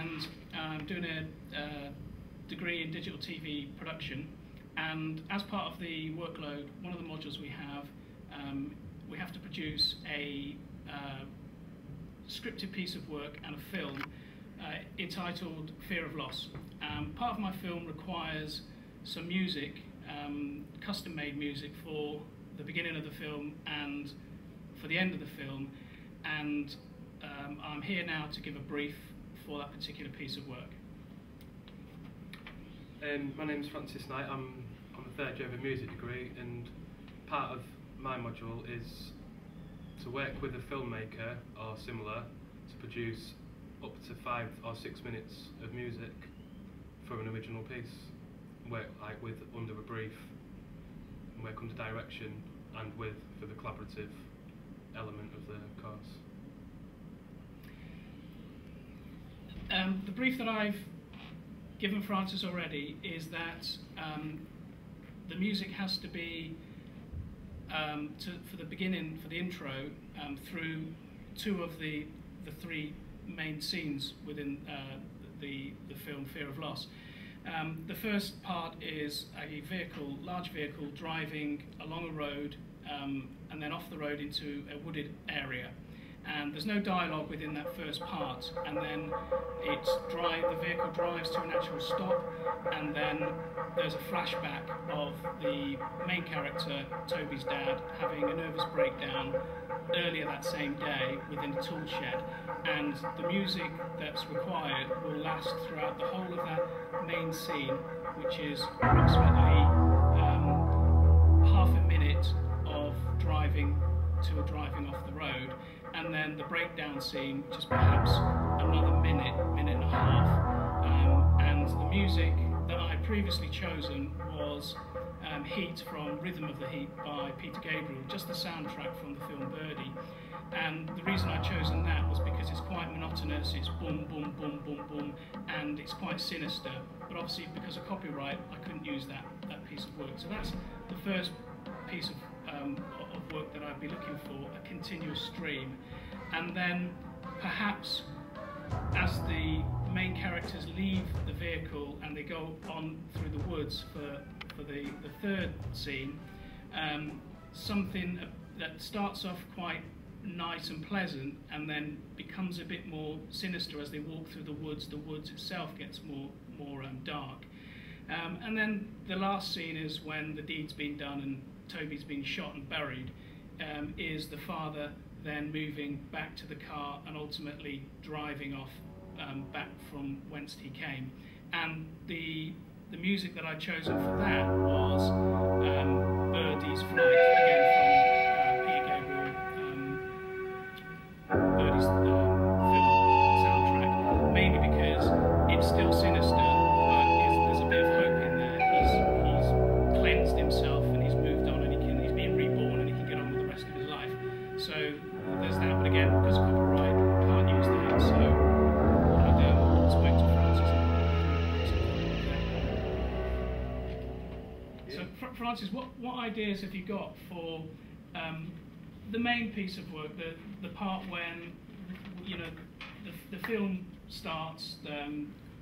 and I'm doing a degree in digital TV production. And as part of the workload, one of the modules we have to produce a scripted piece of work and a film entitled Fear of Loss. Part of my film requires some music, custom-made music for the beginning of the film and for the end of the film, and I'm here now to give a brief for that particular piece of work. My name is Francis Knight. I'm on the third year of a music degree, and part of my module is to work with a filmmaker or similar to produce up to 5 or 6 minutes of music for an original piece. Work under a brief, and work under direction, and for the collaborative element of the course. The brief that I've given Francis already is that the music has to be for the beginning, for the intro, through 2 of the 3 main scenes within the film Fear of Loss. The first part is a large vehicle driving along a road and then off the road into a wooded area. And there's no dialogue within that first part, and then the vehicle drives to a natural stop, and then there's a flashback of the main character, Toby's dad, having a nervous breakdown earlier that same day within a tool shed, and the music that's required will last throughout the whole of that main scene, which is approximately half a minute of driving off the road, and then the breakdown scene, which is perhaps another minute and a half. And the music that I had previously chosen was Heat from Rhythm of the Heat by Peter Gabriel, just the soundtrack from the film Birdie. And the reason I'd chosen that was because it's quite monotonous, it's boom, boom, boom, boom, boom, and it's quite sinister. But obviously, because of copyright, I couldn't use that piece of work. So that's the first piece of work that I'd be looking for, a continuous stream. And then perhaps as the main characters leave the vehicle and they go on through the woods for the third scene, something that starts off quite nice and pleasant and then becomes a bit more sinister as they walk through the woods itself gets more dark. And then the last scene is when the deed's been done and Toby's been shot and buried, is the father then moving back to the car and ultimately driving off back from whence he came. And the music that I'd chosen for that was Birdie's Flight, again from Peter Gabriel, Birdie's film soundtrack, mainly because it's still sinister, but there's a bit of hope in there. He's cleansed himself and he's moved on and he's been reborn and he can get on with the rest of his life. So there's that, but again, because of copyright, can't use that, so I'd spoke to Francis. So Francis, what ideas have you got for the main piece of work, the part when the film starts?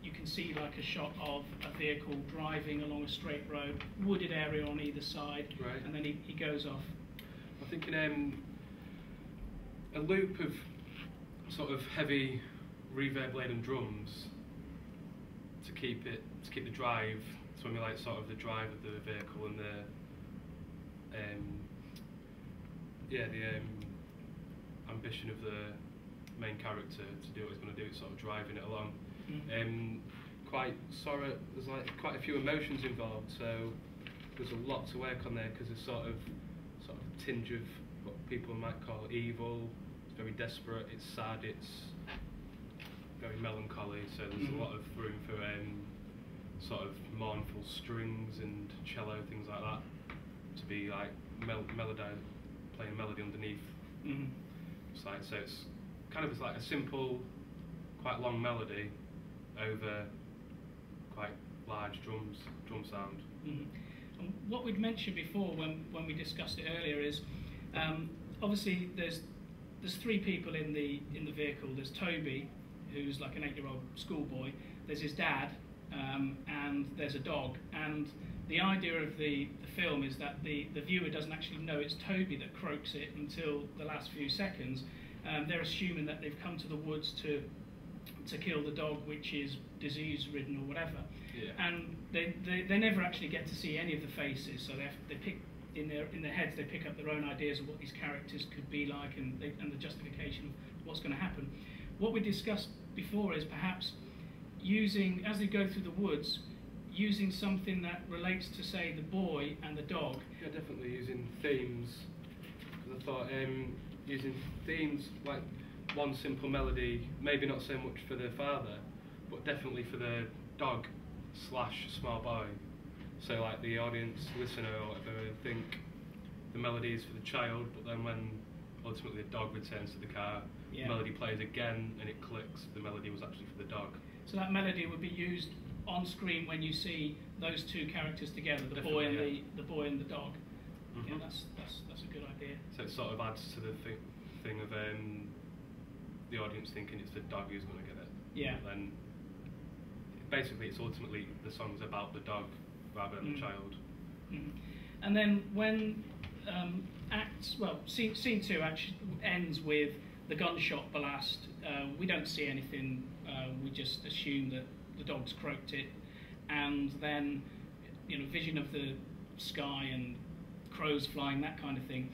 You can see like a shot of a vehicle driving along a straight road, wooded area on either side, right, and then he goes off. I'm thinking a loop of sort of heavy reverb-laden drums to keep the drive, to emulate sort of the drive of the vehicle and the ambition of the main character to do what he's going to do, sort of driving it along. There's like quite a few emotions involved, so there's a lot to work on there because there's sort of a tinge of what people might call evil. It's very desperate, it's sad, it's very melancholy, so there's a lot of room for sort of mournful strings and cello, things like that, to be like playing melody underneath. So it's kind of like a simple, quite long melody over quite large drum sound. And what we'd mentioned before when we discussed it earlier is obviously there's 3 people in the vehicle. There's Toby, who's like an 8-year-old schoolboy. There's his dad, and there's a dog. And the idea of the film is that the viewer doesn't actually know it's Toby that croaks it until the last few seconds. They're assuming that they've come to the woods to kill the dog, which is disease-ridden or whatever. Yeah. And they never actually get to see any of the faces, so they pick in their heads, they pick up their own ideas of what these characters could be like, and the justification of what's going to happen. What we discussed before is perhaps using, as they go through the woods, using something that relates to, say, the boy and the dog. Yeah, definitely using themes. Because I thought using themes like one simple melody, maybe not so much for the father, but definitely for the dog / small boy. So like the audience, listener or whatever, think the melody is for the child, but then when ultimately the dog returns to the car, the melody plays again and it clicks, the melody was actually for the dog. So that melody would be used on screen when you see those two characters together, the boy and the dog. Mm-hmm. Yeah, that's a good idea. So it sort of adds to the thing of the audience thinking it's the dog who's going to get it. Yeah. And then basically it's ultimately the song's about the dog rather than the child. Mm-hmm. And then when scene 2 actually ends with the gunshot blast. We don't see anything. We just assume that the dog's croaked it, and then vision of the sky and crows flying, that kind of thing.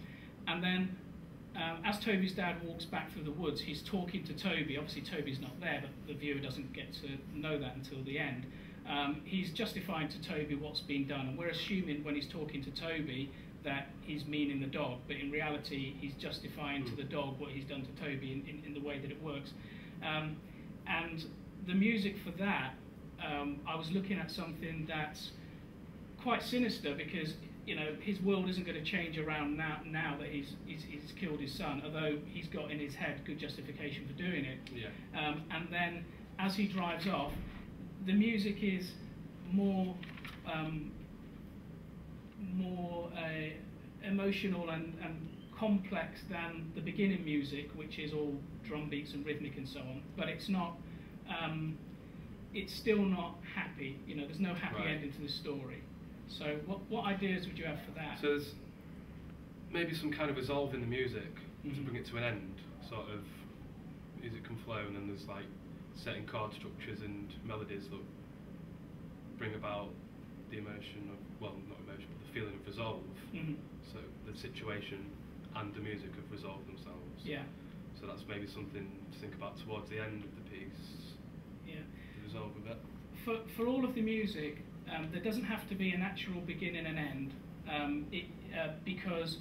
And then as Toby's dad walks back through the woods, he's talking to Toby. Obviously Toby's not there, but the viewer doesn't get to know that until the end. He's justifying to Toby what's been done, and we're assuming when he's talking to Toby that he's meaning the dog, but in reality he's justifying to the dog what he's done to Toby in the way that it works. And the music for that, I was looking at something that's quite sinister, because his world isn't going to change around now that he's killed his son, although he's got in his head good justification for doing it. Yeah. And then as he drives off, the music is more emotional and complex than the beginning music, which is all drum beats and rhythmic and so on. But it's not. It's still not happy. There's no happy ending to the story. So what ideas would you have for that? So there's maybe some kind of resolve in the music to bring it to an end. Sort of music can flow, and then there's like certain chord structures and melodies that bring about the emotion of, well, not emotion, but the feeling of resolve. So the situation and the music have resolved themselves. Yeah. So that's maybe something to think about towards the end of the piece. Yeah. The resolve of it. For all of the music, there doesn't have to be an actual beginning and end, because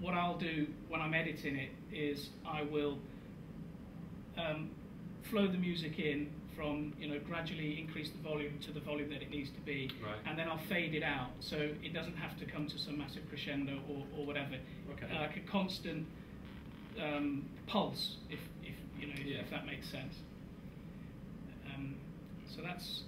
what I'll do when I'm editing it is I will flow the music in from, gradually increase the volume to the volume that it needs to be, and then I'll fade it out, so it doesn't have to come to some massive crescendo or whatever. Okay. Like a constant pulse, if that makes sense. So that's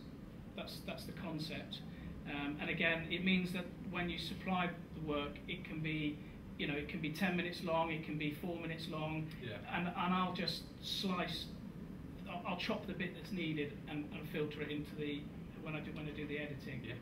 the concept, and again, it means that when you supply the work, it can be, it can be 10 minutes long, it can be 4 minutes long, and I'll just slice. I'll chop the bit that's needed and filter it into when I do the editing. Yeah.